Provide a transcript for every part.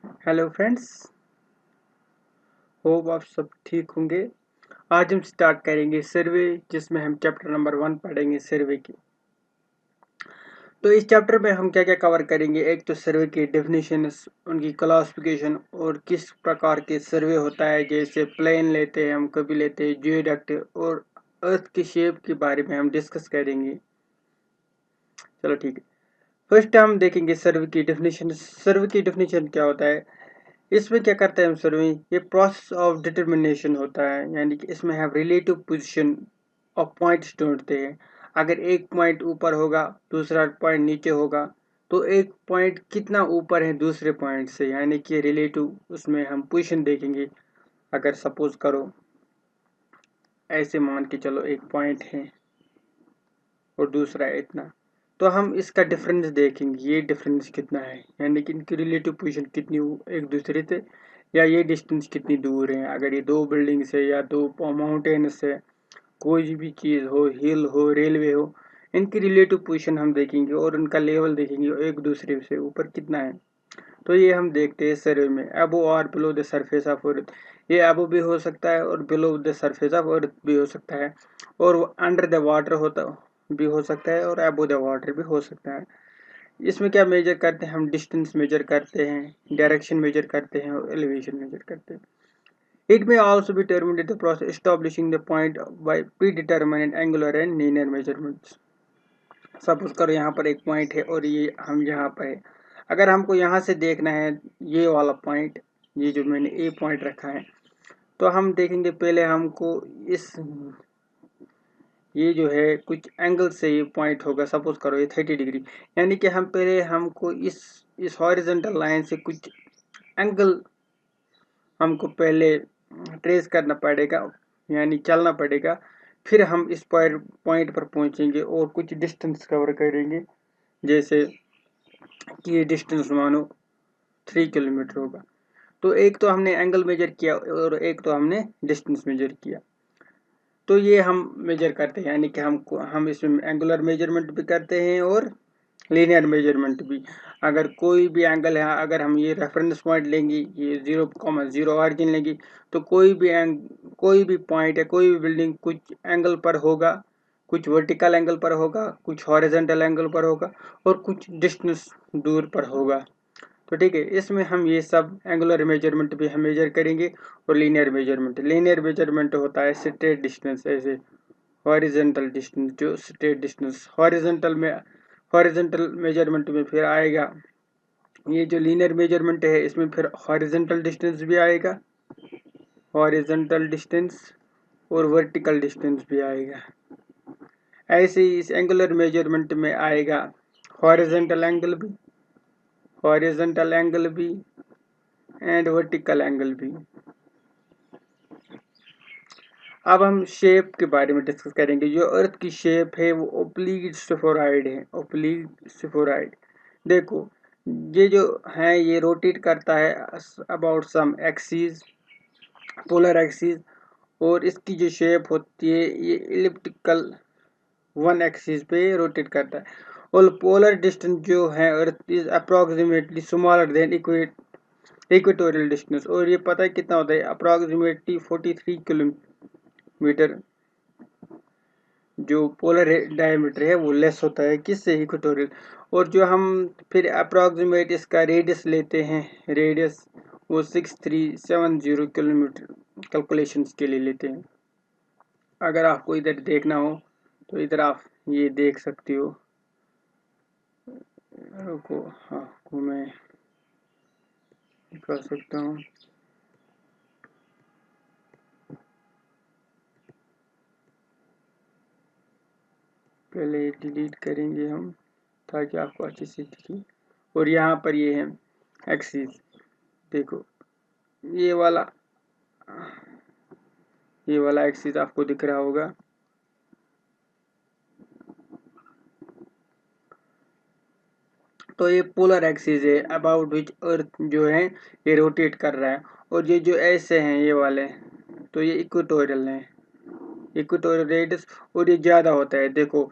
Hello friends, hope आप सब ठीक होंगे। आज हम स्टार्ट करेंगे सर्वे, जिसमें हम चैप्टर नंबर 1 पढ़ेंगे सर्वे की। तो इस चैप्टर में हम क्या क्या कवर करेंगे, एक तो सर्वे की डेफिनेशंस, उनकी क्लासिफिकेशन और किस प्रकार के सर्वे होता है, जैसे प्लेन लेते हैं हम, कभी लेते हैं जियोडक्ट, और अर्थ की शेप के बारे में हम डिस्कस करेंगे। चलो ठीक है। फर्स्ट हम देखेंगे सर्वे की डेफिनेशन। सर्वे की डेफिनेशन क्या होता है, इसमें क्या करते हैं हम सर्वे, ये प्रोसेस ऑफ डिटर्मिनेशन होता है, यानी कि इसमें हम रिलेटिव पोजीशन ऑफ पॉइंट्स ढूंढते हैं। अगर एक पॉइंट ऊपर होगा, दूसरा पॉइंट नीचे होगा, तो एक पॉइंट कितना ऊपर है दूसरे पॉइंट से, यानी कि रिलेटिव उसमें हम पोजीशन देखेंगे। अगर सपोज करो, ऐसे मान के चलो एक पॉइंट है और दूसरा इतना, तो हम इसका डिफरेंस देखेंगे, ये डिफरेंस कितना है, यानी कि इनकी रिलेटिव पोजीशन कितनी एक दूसरे से, या ये डिस्टेंस कितनी दूर है। अगर ये दो बिल्डिंग से या दो माउंटेन से, कोई भी चीज़ हो, हिल हो, रेलवे हो, इनकी रिलेटिव पोजीशन हम देखेंगे और उनका लेवल देखेंगे एक दूसरे से ऊपर कितना है। तो ये हम देखते हैं सर्वे में, अबो और below the surface of earth. ये अबो भी हो सकता है और below the surface of earth भी हो सकता है, और अंडर द वाटर होता भी हो सकता है, और अबो द वाटर भी हो सकता है। इसमें क्या मेजर करते हैं हम, डिस्टेंस मेजर करते हैं, डायरेक्शन मेजर करते हैं और एलिवेशन मेजर करते हैं। It may also be terminate the process establishing the point by predeterminate angular and linear measurements. Suppose करो यहाँ पर एक पॉइंट है और ये हम यहाँ पर है। अगर हमको यहाँ से देखना है ये वाला पॉइंट, ये जो मैंने ए पॉइंट रखा है, तो हम देखेंगे पहले हमको इस, ये जो है कुछ एंगल से ये पॉइंट होगा। सपोज करो ये 30 डिग्री, यानी कि हम पहले हमको इस हॉरिजॉन्टल लाइन से कुछ एंगल हमको पहले ट्रेस करना पड़ेगा, यानी चलना पड़ेगा। फिर हम इस पॉइंट पर पहुंचेंगे और कुछ डिस्टेंस कवर करेंगे, जैसे कि ये डिस्टेंस मानो 3 किलोमीटर होगा। तो एक तो हमने एंगल मेजर किया और एक तो हमने डिस्टेंस मेजर किया। तो ये हम मेजर करते हैं, यानी कि हम इसमें एंगुलर मेजरमेंट भी करते हैं और लीनियर मेजरमेंट भी। अगर कोई भी एंगल है, अगर हम ये रेफरेंस पॉइंट लेंगे, ये 0,0 ऑरिजिन लेंगे, तो कोई भी पॉइंट है, कोई भी बिल्डिंग कुछ एंगल पर होगा, कुछ वर्टिकल एंगल पर होगा, कुछ हॉरिजॉन्टल एंगल पर होगा, और कुछ डिस्टेंस दूर पर होगा। तो ठीक है, इसमें हम ये सब एंगुलर मेजरमेंट भी हम मेजर करेंगे। और लीनियर मेजरमेंट होता है स्ट्रेट डिस्टेंस, ऐसे हॉरिजॉन्टल डिस्टेंस, जो स्ट्रेट डिस्टेंस हॉरिजॉन्टल मेजरमेंट में फिर आएगा। ये जो लीनियर मेजरमेंट है, इसमें फिर हॉरिजॉन्टल डिस्टेंस भी आएगा, हॉरिजॉन्टल डिस्टेंस और वर्टिकल डिस्टेंस भी आएगा। ऐसे ही इस एंगुलर मेजरमेंट में आएगा हॉरिजॉन्टल एंगल भी एंड वर्टिकल एंगल भी। अब हम शेप के बारे में डिस्कस करेंगे। जो अर्थ की शेप है वो ओब्लिक स्फेरॉइड है, ओब्लिक स्फेरॉइड। देखो, ये जो है ये रोटेट करता है about some axis, polar axis, और इसकी जो शेप होती है ये इलिप्टिकल वन एक्सिस पे रोटेट करता है। और पोलर डिस्टेंस जो है earth is approximately smaller than equatorial distance. और ये पता है कितना होता है, अप्रोक्सीमेटली 43 किलोमीटर। जो पोलर डायमीटर है वो लेस होता है किससे, इक्वेटोरियल। और जो हम फिर अप्रोक्सीमेट इसका रेडियस लेते हैं, रेडियस वो 6370 किलोमीटर कैलकुलेशंस के लिए लेते हैं। अगर आपको इधर देखना हो तो इधर आप ये देख सकते हो। रुको, हाँ को मैं कर सकता हूँ। पहले डिलीट करेंगे हम, ताकि आपको अच्छे से दिखे। और यहाँ पर ये है एक्सिस, देखो ये वाला एक्सिस आपको दिख रहा होगा। तो ये पोलर एक्सिस है अबाउट विच अर्थ जो है ये रोटेट कर रहा है। और ये जो ऐसे हैं ये वाले, तो ये इक्वेटोरियल है, इक्वेटोरियल रेडियस। और ये ज़्यादा होता है, देखो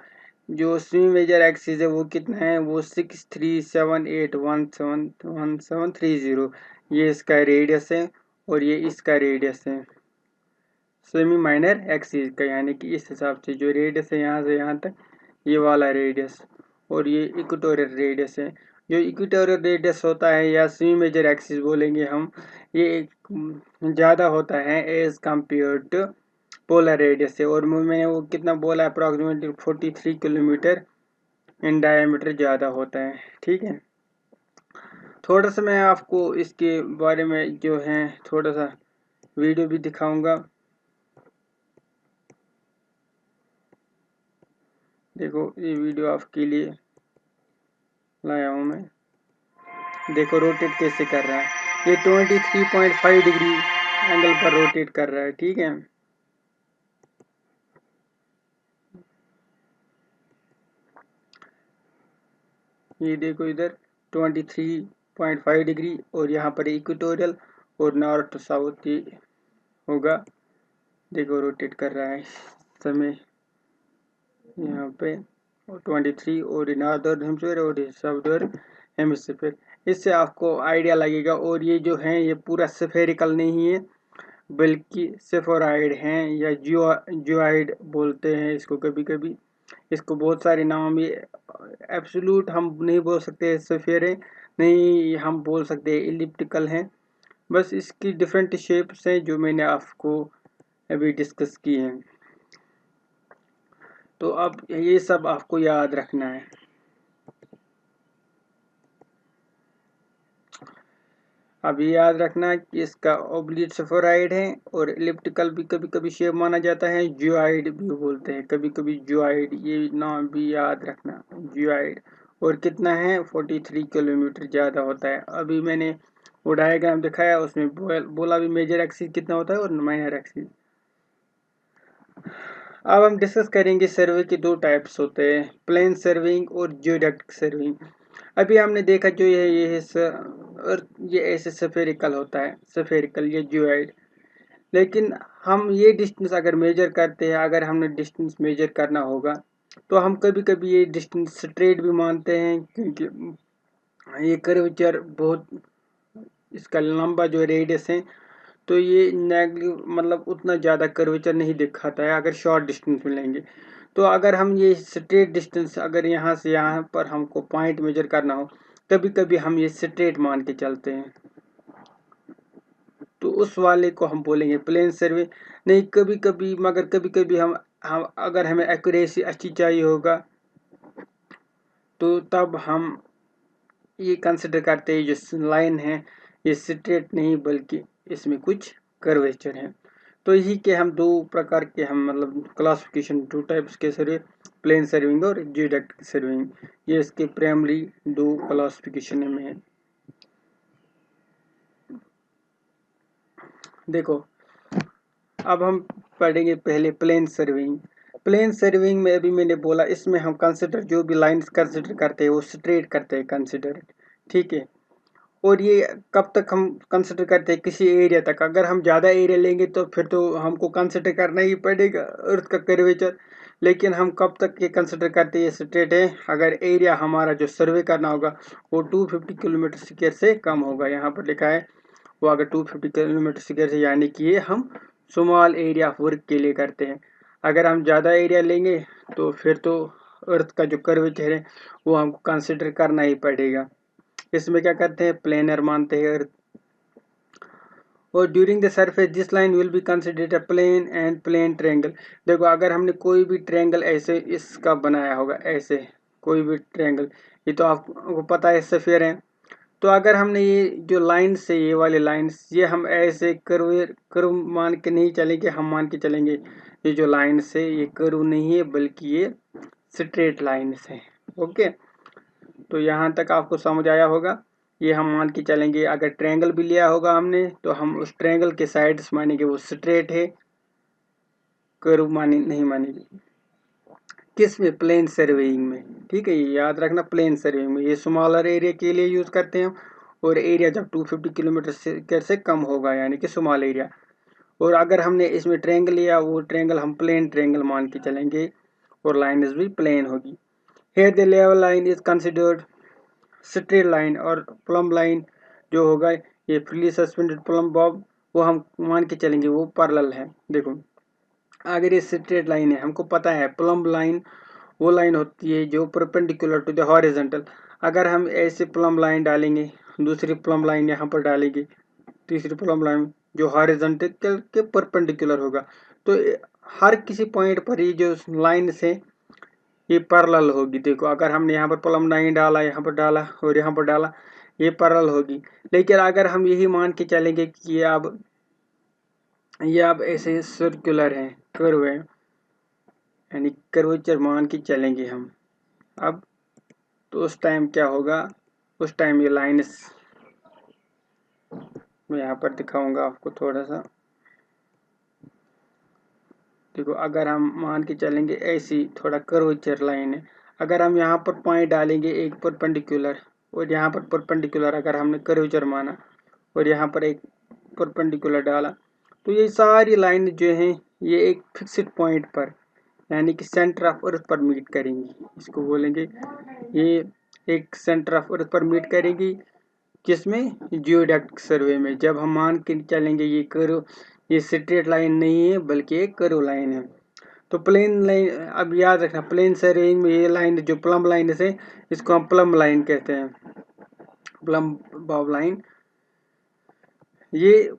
जो सेमी मेजर एक्सिस है वो कितना है, वो 63781171730, ये इसका रेडियस है और ये इसका रेडियस है सेमी माइनर एक्सिस का, यानी कि इस हिसाब से जो रेडियस है यहाँ से यहाँ तक ये वाला रेडियस, और ये इक्वेटोरियल रेडियस है। जो इक्वेटोरियल रेडियस होता है या सेमी मेजर एक्सिस बोलेंगे हम, ये ज़्यादा होता है as compare to polar radius से, और मैंने वो कितना बोला अप्रॉक्सीमेटली 43 किलोमीटर इन डायमीटर ज़्यादा होता है। ठीक है, थोड़ा सा मैं आपको इसके बारे में जो है थोड़ा सा वीडियो भी दिखाऊंगा। देखो ये वीडियो आपके लिए लाया हूँ मैं, देखो रोटेट कैसे कर रहा है, ये 23.5 डिग्री एंगल पर रोटेट कर रहा है। ठीक है, ये देखो इधर 23.5 डिग्री और यहाँ पर इक्वेटोरियल और नॉर्थ साउथ होगा। देखो रोटेट कर रहा है समय यहाँ पे, और 23 और नॉर्दर्न हेमिस्फीयर और साउदर्न हेमिस्फीयर, इससे आपको आइडिया लगेगा। और ये जो है ये पूरा स्फेरिकल नहीं है बल्कि सेफोराइड हैं या जियोइड बोलते हैं इसको, कभी कभी इसको बहुत सारे नाम, ये एब्सोल्यूट हम नहीं बोल सकते स्फेयर है, नहीं हम बोल सकते इलिप्टिकल हैं, बस इसकी डिफरेंट शेप्स हैं जो मैंने आपको अभी डिस्कस की हैं। तो अब ये सब आपको याद रखना है। अब ये याद रखना कि इसका ओब्लिट सेफोराइड है, और इलिप्टिकल भी कभी कभी शेप माना जाता है, जियोइड भी बोलते हैं कभी कभी जियोइड, ये नाम भी याद रखना जियोइड। और कितना है 43 किलोमीटर ज़्यादा होता है। अभी मैंने वो डायग्राम दिखाया उसमें बोला भी मेजर एक्सिस कितना होता है और माइनर एक्सिस। अब हम डिस्कस करेंगे सर्वे के दो टाइप्स होते हैं, प्लेन सर्विंग और जियोडेक्टिक सर्विंग। अभी हमने देखा जो ये ऐसे सफेरिकल होता है, सफेरिकल या जियोइड, लेकिन हम ये डिस्टेंस अगर मेजर करते हैं, अगर हमने डिस्टेंस मेजर करना होगा तो हम कभी कभी ये डिस्टेंस स्ट्रेट भी मानते हैं, क्योंकि ये कर्वेचर बहुत, इसका लंबा जो रेडियस है तो ये मतलब उतना ज़्यादा कर्वेचर नहीं दिखाता है अगर शॉर्ट डिस्टेंस में लेंगे। तो अगर हम ये स्ट्रेट डिस्टेंस, अगर यहाँ से यहाँ पर हमको पॉइंट मेजर करना हो, कभी कभी हम ये स्ट्रेट मान के चलते हैं, तो उस वाले को हम बोलेंगे प्लेन सर्वे। नहीं कभी कभी, मगर कभी कभी हम अगर हमें एक्यूरेसी अच्छी चाहिए होगा तो तब हम ये कंसिडर करते हैं जो लाइन है ये स्ट्रेट नहीं बल्कि इसमें कुछ कर्वेचर है। तो यही के हम दो प्रकार के हम मतलब क्लासिफिकेशन, टू टाइप्स के सर्वे, प्लेन सर्विंग और जियोडेक्टिक सर्विंग, ये इसके प्राइमरी दो क्लासिफिकेशन में है। देखो अब हम पढ़ेंगे पहले प्लेन सर्विंग। प्लेन सर्विंग में अभी मैंने बोला इसमें हम कंसिडर जो भी लाइंस कंसिडर करते हैं वो स्ट्रेट करते हैं कंसिडर। ठीक है, और ये कब तक हम कंसिडर करते हैं, किसी एरिया तक। अगर हम ज़्यादा एरिया लेंगे तो फिर तो हमको कंसिडर करना ही पड़ेगा अर्थ का कर्वेचर, लेकिन हम कब तक ये कंसिडर करते हैं स्ट्रेट है, अगर एरिया हमारा जो सर्वे करना होगा वो 250 किलोमीटर स्क्वायर से कम होगा। यहाँ पर लिखा है वो अगर 250 किलोमीटर स्क्वायर से, यानी कि ये हम स्मॉल एरिया वर्क के लिए करते हैं। अगर हम ज़्यादा एरिया लेंगे तो फिर तो अर्थ का जो कर्वेचर है वो हमको कंसिडर करना ही पड़ेगा। इसमें क्या करते हैं, प्लेनर मानते हैं अर्थ। और during the surface this line will be considered a plane and plane triangle. देखो अगर हमने कोई भी ट्रायंगल ऐसे इसका बनाया होगा, ऐसे कोई भी ट्रायंगल, ये तो आपको पता है स्फीयर है, तो अगर हमने ये जो लाइन्स है ये वाले लाइन्स, ये हम ऐसे कर्व मान के नहीं चलेंगे, हम मान के चलेंगे ये जो लाइन्स है ये कर्व नहीं है बल्कि ये स्ट्रेट लाइन्स है। ओके, तो यहाँ तक आपको समझ आया होगा। ये हम मान के चलेंगे, अगर ट्रायंगल भी लिया होगा हमने तो हम उस ट्रायंगल के साइड्स मानेंगे वो स्ट्रेट है, कर्व माने नहीं मानेंगे। किस में, प्लेन सर्वेइंग में। ठीक है, ये याद रखना, प्लेन सर्वेइंग में ये स्मॉलर एरिया के लिए यूज करते हैं, और एरिया जब 250 किलोमीटर से कम होगा यानी कि स्मॉल एरिया। और अगर हमने इसमें ट्रायंगल लिया, वो ट्रायंगल हम प्लेन ट्रायंगल मान के चलेंगे, और लाइन्स भी प्लेन होगी। Here the level line is considered straight line और प्लम लाइन जो होगा ये फ्रीली सस्पेंडेड प्लम बॉब वो हम मान के चलेंगे वो पैरेलल है। देखो अगर ये स्ट्रेट लाइन है, हमको पता है प्लम लाइन वो लाइन होती है जो परपेंडिकुलर टू द हॉरिजॉन्टल। अगर हम ऐसे प्लम लाइन डालेंगे, दूसरी प्लम लाइन यहाँ पर डालेंगे, तीसरी प्लम लाइन जो हॉरिजॉन्टल के परपेंडिकुलर होगा, तो हर किसी पॉइंट पर ये जो लाइन से ये पैरेलल होगी। देखो अगर हमने यहाँ पर प्लम लाइन डाला, यहाँ पर डाला और यहाँ पर डाला, ये पैरेलल होगी। लेकिन अगर हम यही मान के चलेंगे कि ये अब ऐसे सर्कुलर है, कर्व है, यानी कर्वेचर मान के चलेंगे हम अब, तो उस टाइम क्या होगा, उस टाइम ये लाइन्स मैं यहाँ पर दिखाऊंगा आपको थोड़ा सा। देखो अगर हम मान के चलेंगे ऐसी थोड़ा कर्वेचर लाइन है, अगर हम यहाँ पर पॉइंट डालेंगे एक परपेंडिकुलर और यहाँ पर परपेंडिकुलर, अगर हमने कर्वेचर माना और यहाँ पर एक परपेंडिकुलर डाला, तो ये सारी लाइन जो हैं ये एक फिक्स्ड पॉइंट पर यानी कि सेंटर ऑफ अर्थ पर मीट करेंगी। इसको बोलेंगे ये एक सेंटर ऑफ अर्थ पर मीट करेंगी, किसमें, जियोडेक्टिक सर्वे में। जब हम मान के चलेंगे ये कर्व, ये स्ट्रेट लाइन नहीं है बल्कि एक कर्व लाइन है। तो प्लेन लाइन, अब याद रखना प्लेन सर्वेइंग में ये लाइन जो प्लम लाइन है इसको हम प्लम लाइन कहते हैं, प्लम बॉब लाइन, ये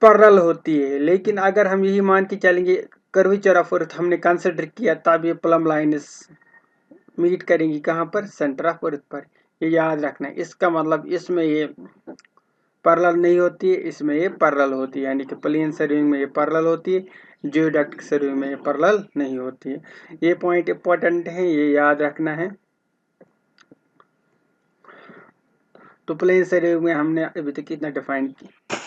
पैरेलल होती है। लेकिन अगर हम यही मान के चलेंगे कर्वेचर ऑफ अर्थ हमने कंसिडर किया, तब ये प्लम लाइन मीट करेंगी कहाँ पर, सेंटर ऑफ अर्थ पर। ये याद रखना है। इसका मतलब इसमें ये पैरेलल नहीं होती है, इसमें ये पैरेलल होती है, यानी कि प्लेन सर्विंग में ये पैरेलल होती है, जियोडेक्टिक सर्विंग में ये पैरेलल नहीं होती है। ये पॉइंट इंपॉर्टेंट है, ये याद रखना है। तो प्लेन सर्विंग में हमने अभी तक इतना डिफाइन किया,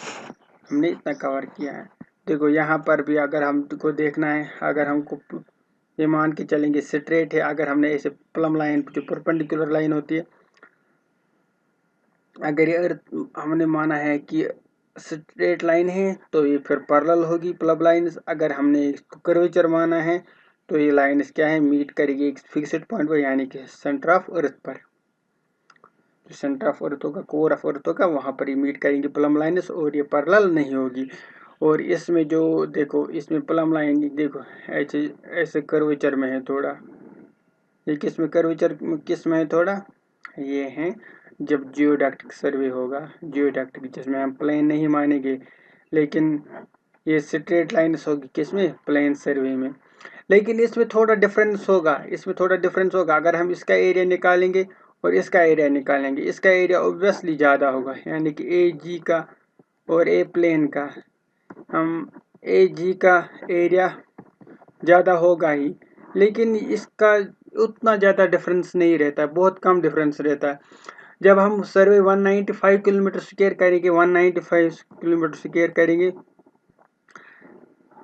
हमने इतना कवर किया है। देखो यहाँ पर भी अगर हमको देखना है, अगर हमको ये मान के चलेंगे स्ट्रेट है, अगर हमने ऐसे प्लम लाइन जो परपेंडिकुलर लाइन होती है, अगर ये हमने माना है कि स्ट्रेट लाइन है तो ये फिर पैरेलल होगी प्लम लाइन। अगर हमने इसको कर्वेचर माना है तो ये लाइन क्या है, मीट करेगी एक फिक्स्ड पॉइंट पर, यानी कि सेंटर ऑफ अर्थ पर। जो सेंटर ऑफ अर्थ होगा, कोर ऑफ अर्थ होगा, वहां पर ये मीट करेंगी प्लम लाइन्स और ये पैरेलल नहीं होगी। और इसमें जो देखो इसमें प्लम लाइन देखो ऐसे ऐसे कर्वेचर में है थोड़ा, ये किस में कर्वेचर किस में है थोड़ा, ये है जब जियोडेक्टिक सर्वे होगा, जियोडेक्टिक जिसमें हम प्लेन नहीं मानेंगे, लेकिन ये स्ट्रेट लाइन्स होगी किसमें, प्लेन सर्वे में। लेकिन इसमें थोड़ा डिफरेंस होगा, इसमें थोड़ा डिफरेंस होगा। अगर हम इसका एरिया निकालेंगे और इसका एरिया निकालेंगे, इसका एरिया ऑब्वियसली ज़्यादा होगा, यानी कि ए जी का और ए प्लेन का, हम ए जी का एरिया ज़्यादा होगा ही, लेकिन इसका उतना ज़्यादा डिफरेंस नहीं रहता है, बहुत कम डिफरेंस रहता है। जब हम सर्वे 195 किलोमीटर स्क्वायर करेंगे, 195 किलोमीटर स्क्वायर करेंगे,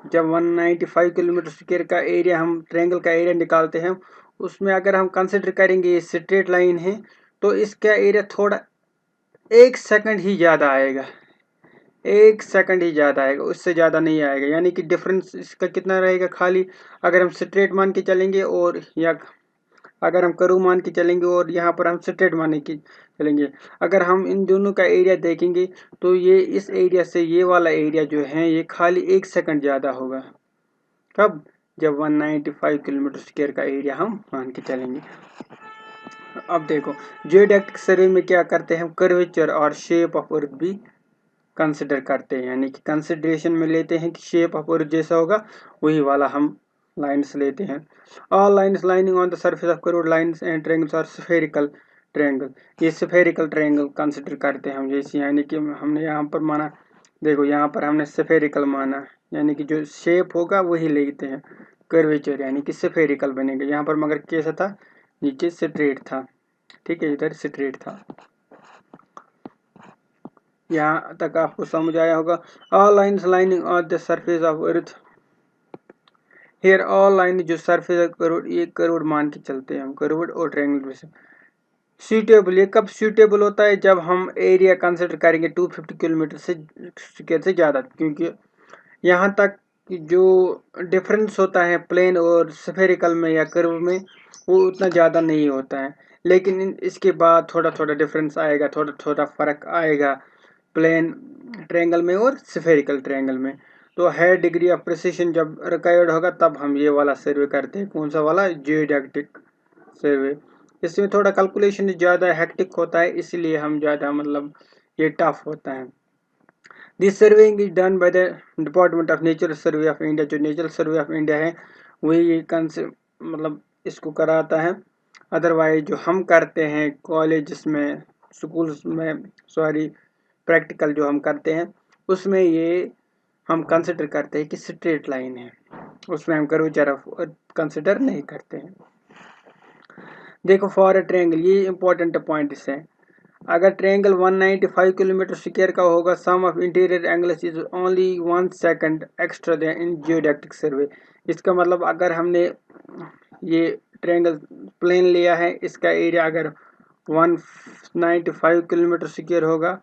जब 195 किलोमीटर स्क्वायर का एरिया हम ट्रायंगल का एरिया निकालते हैं, उसमें अगर हम कंसिडर करेंगे ये स्ट्रेट लाइन है, तो इसका एरिया थोड़ा 1 सेकंड ही ज़्यादा आएगा, 1 सेकंड ही ज़्यादा आएगा, उससे ज़्यादा नहीं आएगा। यानी कि डिफरेंस इसका कितना रहेगा, खाली अगर हम स्ट्रेट मान के चलेंगे और या अगर हम कर्व मान के चलेंगे और यहाँ पर हम स्ट्रेट मान के चलेंगे, अगर हम इन दोनों का एरिया देखेंगे तो ये इस एरिया से ये वाला एरिया जो है ये खाली 1 सेकंड ज़्यादा होगा। कब, जब 195 किलोमीटर स्क्वायर का एरिया हम मान के चलेंगे। अब देखो जियोडेक्टिक सर्वे में क्या करते हैं हम, कर्वेचर और शेप ऑफ अर्थ भी कंसिडर करते हैं, यानी कि कंसिडरेशन में लेते हैं कि शेप ऑफ अर्थ जैसा होगा वही वाला हम लाइन्स लेते हैं। All lines lining on the surface of curved lines and triangles are spherical triangle. ये स्फेरिकल ट्रायंगल कंसिडर करते हैं हम, जैसे यानी कि हमने यहाँ पर माना, देखो यहाँ पर हमने स्फेरिकल माना, यानी कि जो शेप होगा वही लेते हैं, कर्वेचर यानी कि स्फेरिकल बनेगा। यहाँ पर मगर कैसा था, नीचे स्ट्रेट था, ठीक है, इधर स्ट्रेट था। यहाँ तक आपको समझ आया होगा। All lines lining on the surface of earth, here all line जो सरफेस कर्व्ड, ये कर्व्ड मान के चलते हैं हम, कर्व्ड और ट्रायंगल में से सूटेबल। ये कब सूटेबल होता है, जब हम एरिया कंसिडर करेंगे 250 किलोमीटर से स्क्वायर से ज़्यादा, क्योंकि यहाँ तक कि जो डिफरेंस होता है प्लेन और स्फेरिकल में या कर्व में वो उतना ज़्यादा नहीं होता है, लेकिन इसके बाद थोड़ा थोड़ा डिफरेंस आएगा, थोड़ा थोड़ा फर्क आएगा प्लेन ट्रायंगल में और स्फेरिकल ट्रायंगल में। तो हाई डिग्री ऑफ प्रिसिशन जब रिक्वायर्ड होगा तब हम ये वाला सर्वे करते हैं। कौन सा वाला? जियोडेक्टिक सर्वे। इसमें थोड़ा कैलकुलेशन ज़्यादा हेक्टिक होता है, इसलिए हम ज़्यादा मतलब ये टफ होता है। This surveying is done by the department of natural survey of India. जो नेचुरल सर्वे ऑफ इंडिया है वही ये मतलब इसको कराता है। अदरवाइज जो हम करते हैं कॉलेज में, स्कूल्स में, सॉरी प्रैक्टिकल जो हम करते हैं उसमें ये हम कंसिडर करते हैं कि स्ट्रेट लाइन है, उसमें हम कर्वेचर कंसिडर नहीं करते हैं। देखो फॉर अ ट्रायंगल, ये इंपॉर्टेंट पॉइंट है। अगर ट्रायंगल 195 किलोमीटर स्क्वायर का होगा, sum of interior angles is only 1 second extra than in geodetic survey. इसका मतलब अगर हमने ये ट्रायंगल प्लेन लिया है, इसका एरिया अगर 195 किलोमीटर स्क्वायर होगा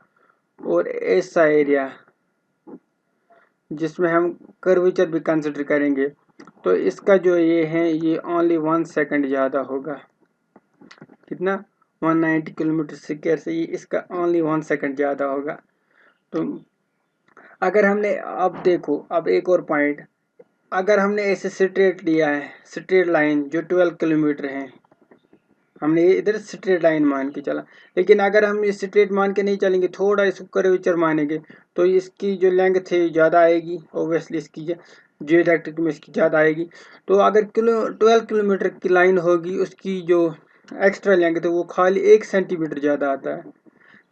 और ऐसा एरिया जिसमें हम कर्वेचर भी कंसिडर करेंगे, तो इसका जो ये है ये ओनली 1 सेकंड ज़्यादा होगा। कितना? 190 किलोमीटर स्क्वायर से ये इसका ओनली 1 सेकंड ज़्यादा होगा। तो अगर हमने, अब देखो, अब एक और पॉइंट, अगर हमने ऐसे स्ट्रेट लिया है, स्ट्रेट लाइन जो 12 किलोमीटर है, हमने इधर स्ट्रेट लाइन मान के चला, लेकिन अगर हम ये स्ट्रेट मान के नहीं चलेंगे, थोड़ा इसको कर्वेचर मानेंगे, तो इसकी जो लेंथ है ज़्यादा आएगी, ओबियसली इसकी जियोडेक्टिक में इसकी ज़्यादा आएगी। तो अगर 12 किलोमीटर की लाइन होगी, उसकी जो एक्स्ट्रा लेंथ है वो खाली 1 सेंटीमीटर ज़्यादा आता है।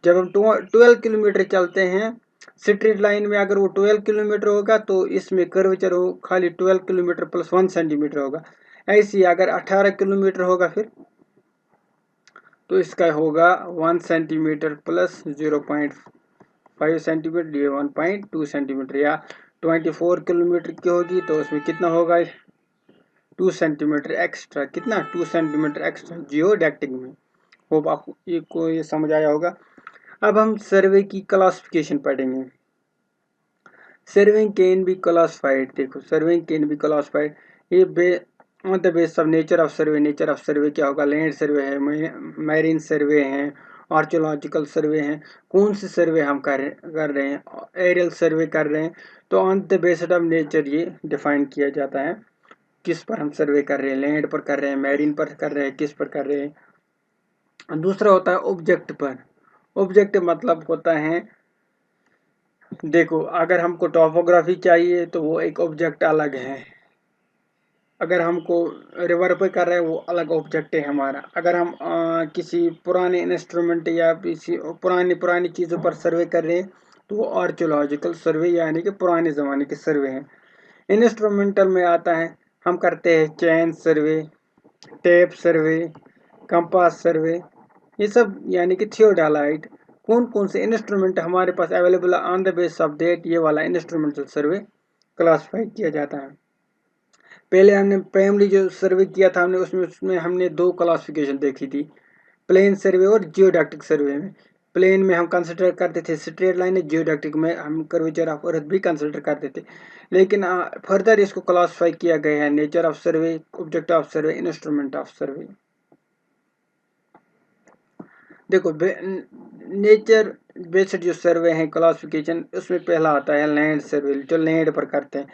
जब हम 12 किलोमीटर चलते हैं स्ट्रेट लाइन में, अगर वो 12 किलोमीटर होगा तो इसमें कर्वेचर हो खाली 12 किलोमीटर प्लस 1 सेंटीमीटर होगा। ऐसे ही अगर 18 किलोमीटर होगा फिर तो इसका होगा 1 सेंटीमीटर प्लस 0.5 सेंटीमीटर, ये 1.2 सेंटीमीटर। या 24 किलोमीटर की होगी तो उसमें कितना होगा? 2 सेंटीमीटर एक्स्ट्रा। कितना? 2 सेंटीमीटर एक्स्ट्रा जियोडेक्टिक में। होप आपको ये समझ आया होगा। अब हम सर्वे की क्लासिफिकेशन पढ़ेंगे। Surveying can be classified. देखो सर्वेइंग कैन बी क्लासिफाइड, ये on the basis of nature of survey. Nature of सर्वे क्या होगा? लैंड सर्वे है, मैरीन सर्वे है, आर्कियोलॉजिकल सर्वे हैं। कौन से सर्वे हम कर रहे हैं? एरियल सर्वे कर रहे हैं, तो on the basis of nature ये डिफाइन किया जाता है किस पर हम सर्वे कर रहे हैं। लैंड पर कर रहे हैं, मैरीन पर कर रहे हैं, किस पर कर रहे हैं। दूसरा होता है ऑब्जेक्ट पर। ऑब्जेक्ट मतलब होता है, देखो अगर हमको टॉपोग्राफी चाहिए तो वो एक ऑब्जेक्ट अलग है, अगर हमको रिवर पे कर रहे हैं वो अलग ऑब्जेक्ट है हमारा। अगर हम किसी पुराने इंस्ट्रूमेंट या किसी पुरानी चीज़ों पर सर्वे कर रहे हैं तो वो आर्कियोलॉजिकल सर्वे यानी कि पुराने ज़माने के सर्वे हैं। इंस्ट्रूमेंटल में आता है, हम करते हैं चैन सर्वे, टेप सर्वे, कंपास सर्वे, ये सब यानी कि थियोडालाइट। कौन कौन से इंस्ट्रूमेंट हमारे पास अवेलेबल है, on the basis of date ये वाला इंस्ट्रूमेंटल सर्वे क्लासिफाई किया जाता है। पहले हमने प्राइमरी जो सर्वे किया था हमने उसमें हमने 2 क्लासिफिकेशन देखी थी, प्लेन सर्वे और जियोडेक्टिक सर्वे में। प्लेन में हम कंसिडर करते थे स्ट्रेट लाइन, जियोडेक्टिक में हम कर्वेचर ऑफ अर्थ भी कंसिडर करते थे। लेकिन फर्दर इसको क्लासिफाई किया गया है, nature of survey, object of survey, instrument of सर्वे। देखो नेचर बेस्ड जो सर्वे है क्लासिफिकेशन, उसमें पहला आता है लैंड सर्वे, जो लैंड पर करते हैं।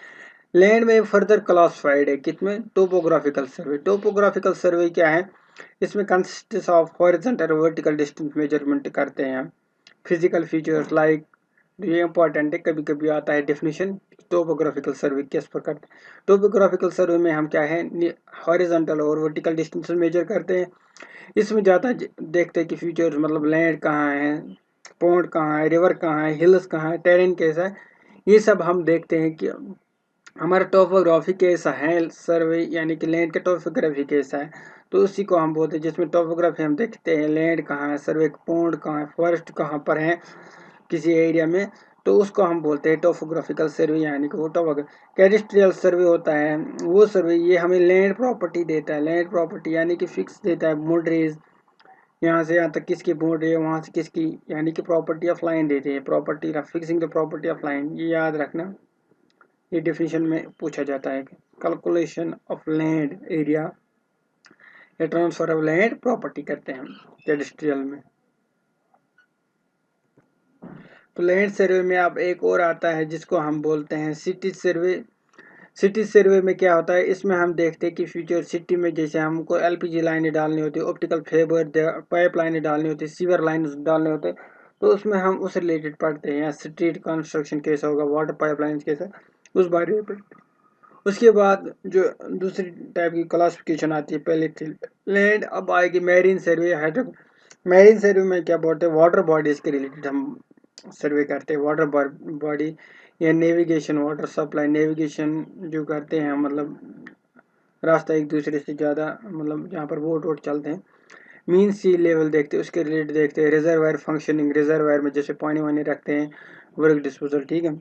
लैंड में फर्दर क्लासिफाइड है कितने? Topographical survey. टोपोग्राफिकल सर्वे क्या है? इसमें कंसिस्ट ऑफ हॉरिजॉन्टल और वर्टिकल डिस्टेंस मेजरमेंट करते हैं हम। फिजिकल फीचर्स लाइक, ये इंपॉर्टेंट है, कभी कभी आता है डेफिनेशन टोपोग्राफिकल सर्वे किस पर करते हैं। टोपोग्राफिकल सर्वे में हम क्या है, हॉरिजॉन्टल और वर्टिकल डिस्टेंस मेजर करते हैं। इसमें ज़्यादा देखते हैं कि फीचर्स मतलब लैंड कहाँ है, पॉन्ड कहाँ है, रिवर कहाँ है, हिल्स कहाँ है, टेरेन कैसा है, ये सब हम देखते हैं कि हमारा टोपोग्राफी कैसा है, सर्वे यानी कि लैंड का टोपोग्राफी कैसा है, तो उसी को हम बोलते हैं। जिसमें टोपोग्राफी हम देखते हैं लैंड कहाँ है, सर्वे पॉन्ड कहाँ है, फॉरेस्ट कहाँ पर है किसी एरिया में, तो उसको हम बोलते हैं टोपोग्राफिकल सर्वे यानी कि वो कैडिस्ट्रियल सर्वे होता है। वो सर्वे ये हमें लैंड प्रॉपर्टी देता है, लैंड प्रॉपर्टी यानी कि फिक्स देता है बाउंड्रीज, यहाँ से यहाँ तक किसकी बाउंड्री है, वहाँ से किसकी, यानी कि प्रॉपर्टी ऑफ लाइन देते हैं, property fixing the property of line, ये याद रखना। ये डेफिनेशन में पूछा जाता है। कैलकुलेशन ऑफ लैंड एरिया या ट्रांसफर ऑफ लैंड प्रॉपर्टी करते हैं हम कैडेस्ट्रियल में। तो लैंड सर्वे में अब एक और आता है जिसको हम बोलते हैं सिटी सर्वे। सिटी सर्वे में क्या होता है, इसमें हम देखते हैं कि फ्यूचर सिटी में जैसे हमको एलपीजी लाइनें डालनी होती है, ऑप्टिकल फाइबर पाइप लाइनें डालनी होती है, सीवर लाइन डालने होते हैं, तो उसमें हम उस रिलेटेड पढ़ते हैं। या स्ट्रीट कंस्ट्रक्शन कैसा होगा, वाटर पाइप लाइन कैसा, उस बारे में पढ़ते हैं। उसके बाद जो दूसरी टाइप की क्लासिफिकेशन आती है, पहले थी लैंड, अब आएगी मैरीन सर्वे, हाइड्रो। मैरीन सर्वे में क्या बोलते हैं, वाटर बॉडीज के रिलेटेड हम सर्वे करते हैं। वाटर बॉडी या नेविगेशन, वाटर सप्लाई नेविगेशन जो करते हैं, मतलब रास्ता एक दूसरे से ज़्यादा, मतलब जहाँ पर बोट वोट चलते हैं। मीन सी लेवल देखते हैं, उसके रिलेटेड देखते हैं। रिजर्वायर फंक्शनिंग, रिजर्वायर में जैसे पानी वानी रखते हैं, वर्क डिस्पोजल, ठीक है।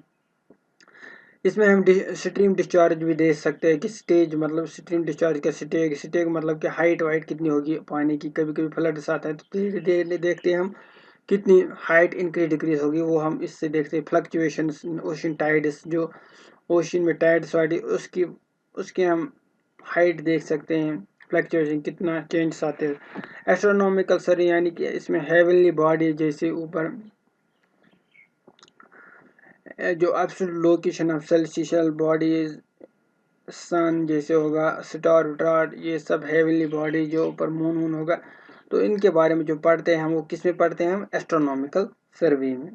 इसमें हम स्ट्रीम डिस्चार्ज भी देख सकते हैं कि स्टेज, मतलब स्ट्रीम डिस्चार्ज का स्टेग, स्टेग मतलब कि हाइट वाइट कितनी होगी पानी की। कभी कभी फ्लड्स आता है तो धीरे देखते हैं हम कितनी हाइट इंक्रीज डिक्रीज होगी, वो हम इससे देखते हैं। फ्लक्चुएशन ओशन टाइड्स, जो ओशन में टाइड्स वाइड, उसकी उसके हम हाइट देख सकते हैं, फ्लक्चुएशन कितना चेंजेस आते हैं। एस्ट्रोनॉमिकल सर्वे यानी कि इसमें हेवनली बॉडी जैसे ऊपर जो absolute location of celestial bodies, sun जैसे होगा, स्टार विटार, ये सब हेवनली बॉडी जो ऊपर मून वून होगा, तो इनके बारे में जो पढ़ते हैं हम, वो किस में पढ़ते हैं, हम एस्ट्रोनॉमिकल सर्वे में।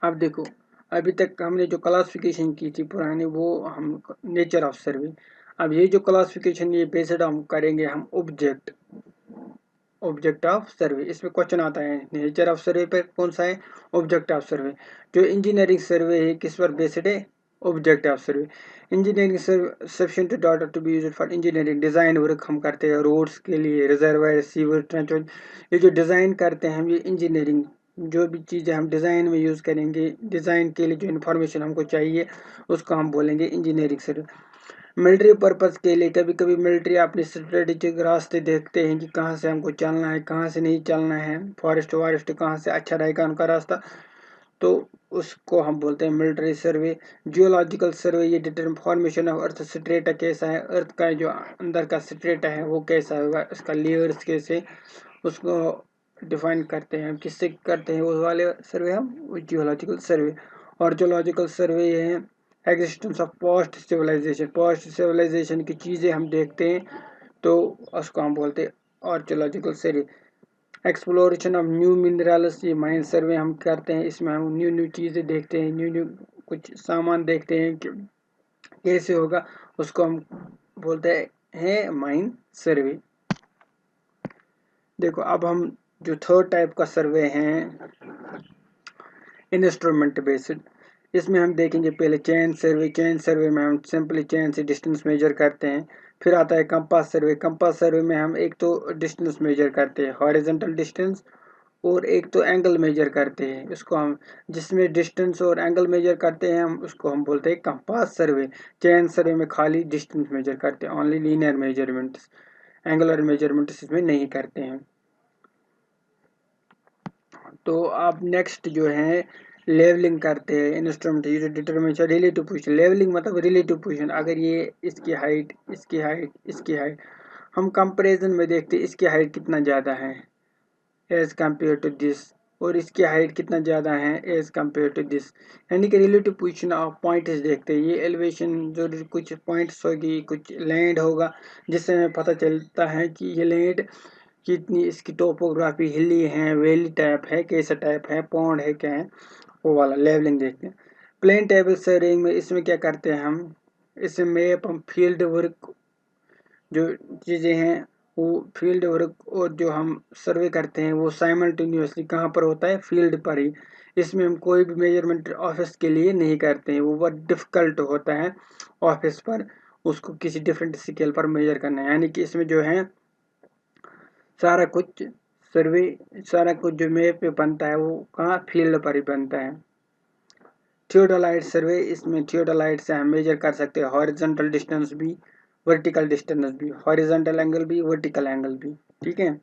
अब देखो, अभी तक हमने जो क्लासिफिकेशन की थी पुरानी, वो हम नेचर ऑफ सर्वे। अब ये जो क्लासिफिकेशन, ये बेस्ड हम करेंगे हम ऑब्जेक्ट ऑफ सर्वे। इसमें क्वेश्चन आता है नेचर ऑफ सर्वे पे कौन सा है, ऑब्जेक्ट ऑफ सर्वे। जो इंजीनियरिंग सर्वे है किस पर बेस्ड है, object of survey. Engineering sufficient data to be used for engineering design work हम करते हैं रोड्स के लिए, रिजर्वायर, सीवर, ट्रेंच। ये जो डिजाइन करते हैं हम, ये इंजीनियरिंग जो भी चीज़ें हम डिज़ाइन में यूज़ करेंगे, डिज़ाइन के लिए जो इन्फॉर्मेशन हमको चाहिए, उसको हम बोलेंगे इंजीनियरिंग सर्वे। मिलिट्री पर्पज़ के लिए कभी कभी मिलिट्री अपने स्ट्रेटेजिक रास्ते देखते हैं कि कहाँ से हमको चलना है, कहाँ से नहीं चलना है, फॉरेस्ट वारेस्ट कहाँ से अच्छा रहेगा उनका रास्ता, तो उसको हम बोलते हैं मिलिट्री सर्वे। जियोलॉजिकल सर्वे, ये determine formation of earth strata कैसा है, अर्थ का जो अंदर का स्ट्रेटा है वो कैसा होगा, इसका लेयर्स कैसे, उसको डिफाइन करते हैं। किससे करते हैं वो वाले सर्वे हम, जियोलॉजिकल सर्वे। और जियोलॉजिकल सर्वे ये है existence of post civilization, post civilization की चीज़ें हम देखते हैं, तो उसको हम बोलते हैं archaeological survey. Exploration of new minerals, ये माइन सर्वे हम करते हैं, इसमें हम न्यू न्यू चीज़ें देखते हैं, न्यू न्यू कुछ सामान देखते हैं कि कैसे होगा, उसको हम बोलते हैं माइन सर्वे। देखो अब हम जो थर्ड टाइप का सर्वे हैं, इंस्ट्रूमेंट बेस्ड, इसमें हम देखेंगे पहले चेन सर्वे। चेन सर्वे में हम सिंपली चेन से डिस्टेंस मेजर करते हैं। फिर आता है कंपास सर्वे। कंपास सर्वे में हम एक तो डिस्टेंस मेजर करते हैं, हॉरिजॉन्टल डिस्टेंस, और एक तो एंगल मेजर करते हैं, उसको हम, जिसमें डिस्टेंस और एंगल मेजर करते हैं हम, उसको हम बोलते हैं कंपास सर्वे। चेन सर्वे में खाली डिस्टेंस मेजर करते हैं, only linear measurements, angular measurements इसमें नहीं करते हैं। तो आप नेक्स्ट जो है लेवलिंग करते हैं instrument use determination relative position. Levelling मतलब रिलेटिव पोजीशन, अगर ये इसकी हाइट, इसकी हाइट, इसकी हाइट, हम कंपैरिजन में देखते हैं इसकी हाइट कितना ज़्यादा है एज कम्पेयर टू दिस, और इसकी हाइट कितना ज़्यादा है एज कम्पेयर टू दिस, यानी कि रिलेटिव पोजीशन ऑफ पॉइंट्स देखते हैं। ये एलिवेशन जो कुछ पॉइंट्स होगी, कुछ लैंड होगा, जिससे हमें पता चलता है कि ये लैंड कितनी, इसकी टोपोग्राफी हिली है, वैली टाइप है, कैसा टाइप है, पौंड है, क्या है, वो वाला लेवलिंग देखते हैं। प्लेन टेबल सर्विंग में इसमें क्या करते हैं हम, इसमें मैप हम फील्ड वर्क जो चीज़ें हैं, वो फील्ड वर्क और जो हम सर्वे करते हैं वो साइमल्टेनियसली कहाँ पर होता है, फील्ड पर ही। इसमें हम कोई भी मेजरमेंट ऑफिस के लिए नहीं करते हैं, वो बहुत डिफ़िकल्ट होता है ऑफिस पर उसको किसी डिफरेंट स्केल पर मेजर करना है। यानी कि इसमें जो है सारा कुछ सर्वे, सारा कुछ जो मैप पे बनता है वो कहाँ, फील्ड पर ही बनता है। थियोडोलाइट सर्वे, इसमें थियोडोलाइट से हम मेजर कर सकते हैं हॉरिजॉन्टल डिस्टेंस भी, वर्टिकल डिस्टेंस भी, हॉरिजॉन्टल एंगल भी, वर्टिकल एंगल भी, ठीक है।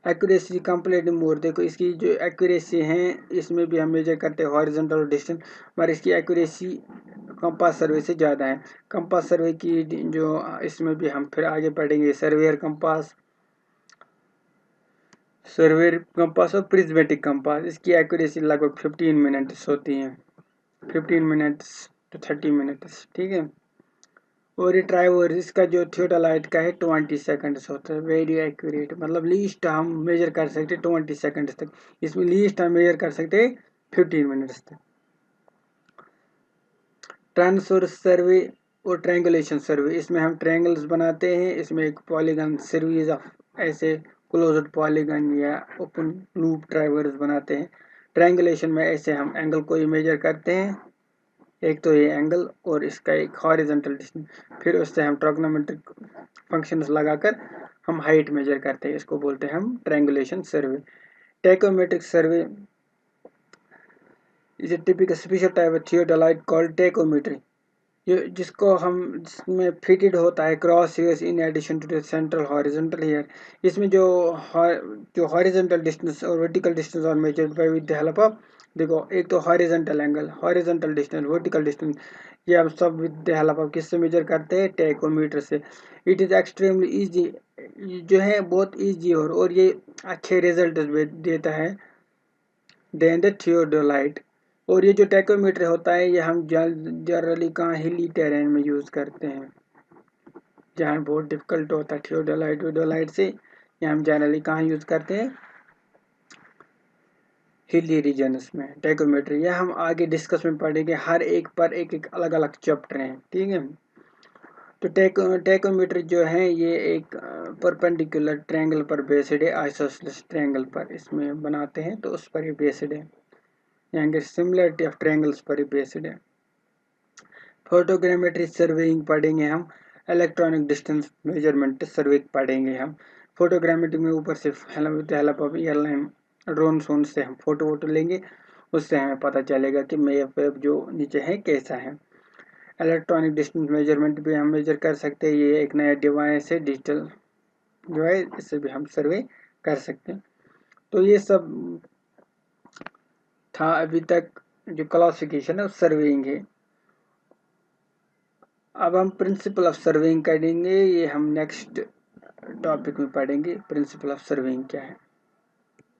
एक्यूरेसी कंप्लीट मोर, देखो इसकी जो एक्यूरेसी है इसमें भी हम मेजर करते हैं हॉरिजॉन्टल और डिस्टेंस, मगर इसकी एक्यूरेसी कंपास सर्वे से ज़्यादा है। कंपास सर्वे की जो इसमें भी हम फिर आगे पढ़ेंगे सर्वेयर कंपास, सर्वेयर कंपास और प्रिज्मेटिक कंपास। इसकी एक्यूरेसी लगभग 15 मिनट्स होती है, 15 मिनट्स टू 30 मिनट्स, ठीक है। और ये ट्राइवर्स इसका जो थियोडालाइट का है 20 सेकंड्स होता है, वेरी एक्यूरेट, मतलब लीस्ट हम मेजर कर सकते 20 सेकंड्स तक, इसमें लीस्ट हम मेजर कर सकते 15 मिनट्स तक। ट्रांसवर्स सर्वे और ट्रायंगुलेशन सर्वे, इसमें हम ट्रायंगल्स बनाते हैं, इसमें एक पॉलीगन सीरीज ऑफ ऐसे क्लोज्ड पॉलीगन या ओपन लूप ट्राइवर्स बनाते हैं। ट्रायंगुलेशन में ऐसे हम एंगल को ही मेजर करते हैं, एक तो ये एंगल और इसका एक हॉरिजॉन्टल डिस्टेंस, फिर उससे हम ट्रिग्नोमेट्रिक फंक्शंस लगाकर हम हाइट मेजर करते हैं, इसको बोलते हैं हम triangulation survey. Tacheometric survey is a typical special type of theodolite called tacheometry, जिसको हम जिसमें फिटेड होता है cross hairs in addition to the central horizontal hair. इसमें जो हॉरिजॉन्टल डिस्टेंस और वर्टिकल डिस्टेंस और measured by with the help of, देखो एक तो horizontal angle, horizontal distance, vertical distance, ये हम सब विद द हेल्प ऑफ किससे मेजर करते हैं, टैकोमीटर से। इट इज़ एक्सट्रीमली इजी, जो है बहुत इजी और ये अच्छे रिजल्ट देता है देन द थियोडोलाइट। और ये जो टैकोमीटर होता है ये हम जनरली कहाँ हिली टेरेन में यूज़ करते हैं, जहाँ बहुत डिफिकल्ट होता है थियोडोलाइट वीडोलाइट से, ये हम जनरली कहाँ यूज़ करते हैं, हिली रीजन्स में टैकोमीटर। यह हम आगे डिस्कस में पढ़ेंगे, हर एक पर एक एक अलग अलग चैप्टर हैं, ठीक है। तो टैकोमीटर जो है ये एक परपेंडिकुलर ट्रायंगल पर बेस्ड है, आइसोसेलेस ट्रायंगल पर इसमें बनाते हैं तो उस पर ही बेस्ड है, यानी सिमिलरिटी ऑफ ट्रायंगल्स पर ही बेस्ड है। फोटोग्रामेट्री सर्वेइंग पढ़ेंगे हम, इलेक्ट्रॉनिक डिस्टेंस मेजरमेंट सर्वे पढ़ेंगे हम। फोटोग्रामेट्री में ऊपर से हेल्प ऑफ एयरलाइन ड्रोन सोन से हम फोटो वोटो लेंगे, उससे हमें पता चलेगा कि मैप वेप जो नीचे है कैसा है। इलेक्ट्रॉनिक डिस्टेंस मेजरमेंट भी हम मेजर कर सकते हैं, ये एक नया डिवाइस है डिजिटल जो है, इससे भी हम सर्वे कर सकते हैं। तो ये सब था अभी तक, जो क्लासिफिकेशन है सर्वेइंग है। अब हम प्रिंसिपल ऑफ सर्वेइंग करेंगे, ये हम नेक्स्ट टॉपिक में पढ़ेंगे, प्रिंसिपल ऑफ सर्वेइंग क्या है।